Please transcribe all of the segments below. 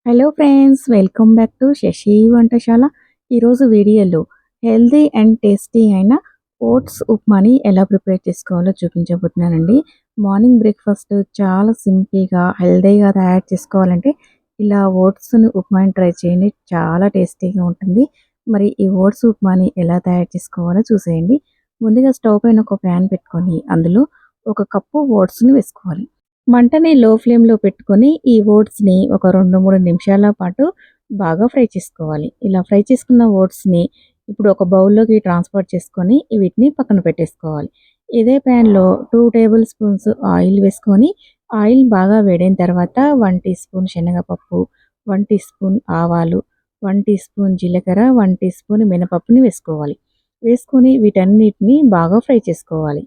Hello friends, welcome back to Shashi Vantasala. ఈరోజు వీడియోలో healthy and tasty అయిన ఓట్స్ ఉప్మాని ఎలా ప్రిపేర్ చేసుకోవాలో చూపించబోతున్నానండి. మార్నింగ్ బ్రేక్ఫాస్ట్ చాలా సింపుల్గా హెల్తీగా తయారు చేసుకోవాలంటే ఇలా ఓట్స్ని ఉప్మాని ట్రై చేయండి, చాలా టేస్టీగా ఉంటుంది. మరి ఈ ఓట్స్ ఉప్మాని ఎలా తయారు చేసుకోవాలో చూసేయండి. ముందుగా స్టవ్ పైన ఒక ప్యాన్ పెట్టుకొని అందులో ఒక కప్పు ఓట్స్ని వేసుకోవాలి. మంటని లో ఫ్లేమ్‌లో పెట్టుకొని ఈ ఓట్స్‌ని ఒక 2, 3 నిమిషాల పాటు బాగా ఫ్రై చేసుకోవాలి. ఇలా ఫ్రై చేసుకున్న ఓట్స్‌ని ఇప్పుడు ఒక బౌల్‌లోకి ట్రాన్స్‌ఫర్ చేసుకొని వీటిని పక్కన పెట్టేసుకోవాలి. ఇదే ప్యాన్‌లో 2 టేబుల్ స్పూన్స్ ఆయిల్ వేసుకొని ఆయిల్ బాగా వేడైన తర్వాత 1 టీ స్పూన్ శనగపప్పు, 1 టీ స్పూన్ ఆవాలు, 1 టీ స్పూన్ జీలకర్ర, 1 టీ స్పూన్ మినపప్పుని వేసుకోవాలి. వేసుకొని వీటన్నిటిని బాగా ఫ్రై చేసుకోవాలి.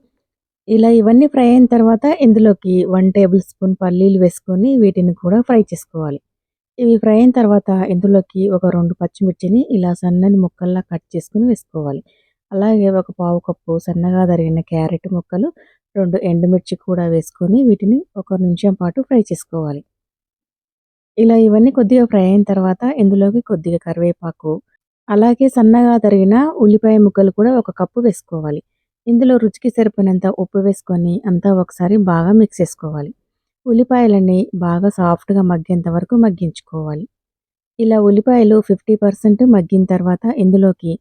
ఇలా ఇవన్నీ ఫ్రై అయిన తర్వాత ఇందులోకి 1 టేబుల్ స్పూన్ పల్లీలు వేసుకొని వీటిని కూడా ఫ్రై చేసుకోవాలి. ఇవి ఫ్రై అయిన తర్వాత ఇందులోకి ఒక 2 పచ్చిమిర్చిని ఇలా సన్నని ముక్కల్లా కట్ చేసుకొని వేసుకోవాలి. అలాగే ఒక పావు కప్పు సన్నగా తరిగిన క్యారెట్ ముక్కలు, 2 ఎండుమిర్చి కూడా వేసుకొని వీటిని ఒక నిమిషం పాటు ఫ్రై చేసుకోవాలి. ఇలా ఇవన్నీ కొద్దిగా ఫ్రై అయిన తర్వాత ఇందులోకి కొద్దిగా కరివేపాకు, అలాగే సన్నగా తరిగిన ఉల్లిపాయ ముక్కలు కూడా ఒక కప్పు వేసుకోవాలి. ఇందులో రుచికి సరిపోయినంత ఉప్పు వేసుకొని అంతా ఒకసారి బాగా మిక్స్ చేసుకోవాలి. ఉల్లిపాయలన్నీ బాగా సాఫ్ట్‌గా మగ్గేంత వరకు మగ్గించుకోవాలి. ఇలా ఉల్లిపాయలు 50% మగ్గిన తర్వాత ఇందులోకి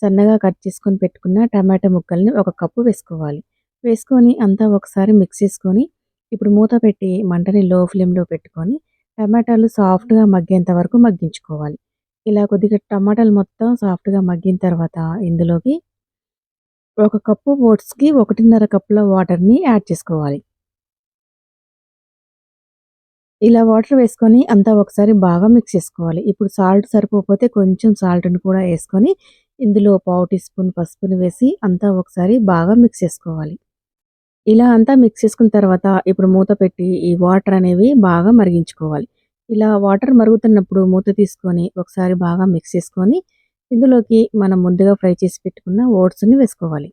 సన్నగా కట్ చేసుకొని పెట్టుకున్న టమాటా ముక్కల్ని ఒక కప్పు వేసుకోవాలి. వేసుకొని అంతా ఒకసారి మిక్స్ చేసుకొని ఇప్పుడు మూత పెట్టి మంటని లో ఫ్లేమ్‌లో పెట్టుకొని టమాటాలు సాఫ్ట్‌గా మగ్గేంత వరకు మగ్గించుకోవాలి. ఇలా కొద్దిగా టమాటాలు మొత్తం సాఫ్ట్‌గా మగ్గిన తర్వాత ఇందులోకి ఒక కప్పు ఓట్స్‌కి 1.5 కప్పుల వాటర్‌ని యాడ్ చేసుకోవాలి. ఇలా వాటర్ వేసుకొని అంతా ఒకసారి బాగా మిక్స్ చేసుకోవాలి. ఇప్పుడు సాల్ట్ సరిపోకపోతే కొంచెం సాల్ట్‌ని కూడా యేసుకొని ఇందులో పావు టీ స్పూన్ పసుపుని వేసి అంతా ఒకసారి బాగా మిక్స్ చేసుకోవాలి. ఇలా అంతా మిక్స్ చేసుకున్న తర్వాత ఇప్పుడు మూత పెట్టి ఈ వాటర్ అనేవి బాగా మరిగించుకోవాలి. ఇలా వాటర్ మరుగుతున్నప్పుడు మూత తీసుకొని ఒకసారి బాగా మిక్స్ చేసుకొని ఇందులోకి మనం ముందుగా ఫ్రై చేసి పెట్టుకున్న ఓట్స్‌ని వేసుకోవాలి.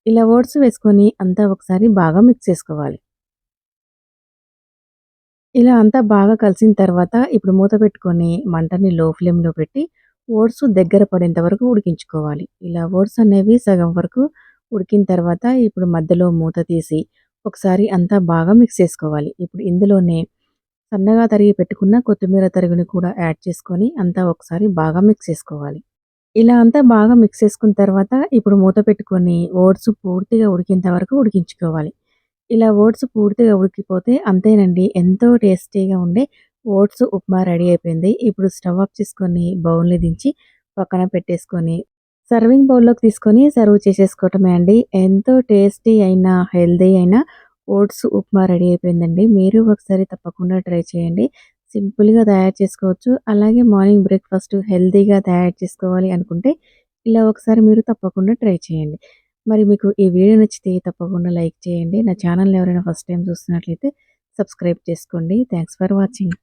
ఇలా ఓట్స్ వేసుకొని అంతా ఒకసారి బాగా మిక్స్ చేసుకోవాలి. ఇలా అంతా బాగా కలిసిన తర్వాత ఇప్పుడు మూత పెట్టుకొని మంటని లో ఫ్లేమ్‌లో పెట్టి ఓట్స్ దగ్గర పడేంత వరకు ఉడికించుకోవాలి. ఇలా ఓట్స్ అనేవి సగం వరకు ఉడికిన తర్వాత ఇప్పుడు మధ్యలో మూత తీసి ఒకసారి అంతా బాగా మిక్స్ చేసుకోవాలి. ఇప్పుడు ఇందులోనే సన్నగా తరిగి పెట్టుకున్న కొత్తిమీర తరుగుని కూడా యాడ్ చేసుకొని అంతా ఒకసారి బాగా మిక్స్ చేసుకోవాలి. ఇలా అంతా బాగా మిక్స్ చేసుకున్న తర్వాత ఇప్పుడు మూత పెట్టుకొని ఓట్స్ పూర్తిగా ఉడికేంత వరకు ఉడికించుకోవాలి. ఇలా ఓట్స్ పూర్తిగా ఉడికిపోతే అంతేనండి, ఎంతో టేస్టీగా ఉండే ఓట్స్ ఉప్మా రెడీ అయిపోయింది. ఇప్పుడు స్టవ్ ఆఫ్ చేసుకొని బౌల్‌ని దించి పక్కన పెట్టేసుకొని సర్వింగ్ బౌల్‌లోకి తీసుకొని సర్వ్ చేసేసుకోవటమే అండి. ఎంతో టేస్టీ అయిన, హెల్తీ అయిన ఓట్స్ ఉప్మా రెడీ అయిపోయిందండి. మీరు ఒకసారి తప్పకుండా ట్రై చేయండి. సింపుల్‌గా తయారు చేసుకోవచ్చు. అలాగే మార్నింగ్ బ్రేక్‌ఫాస్ట్ హెల్తీగా తయారు చేసుకోవాలి అనుకుంటే ఇలా ఒకసారి మీరు తప్పకుండా ట్రై చేయండి. మరి మీకు ఈ వీడియో నచ్చితే తప్పకుండా లైక్ చేయండి. నా ఛానల్‌ని ఎవరైనా ఫస్ట్ టైమ్ చూస్తున్నట్లయితే సబ్స్క్రైబ్ చేసుకోండి. Thanks for watching.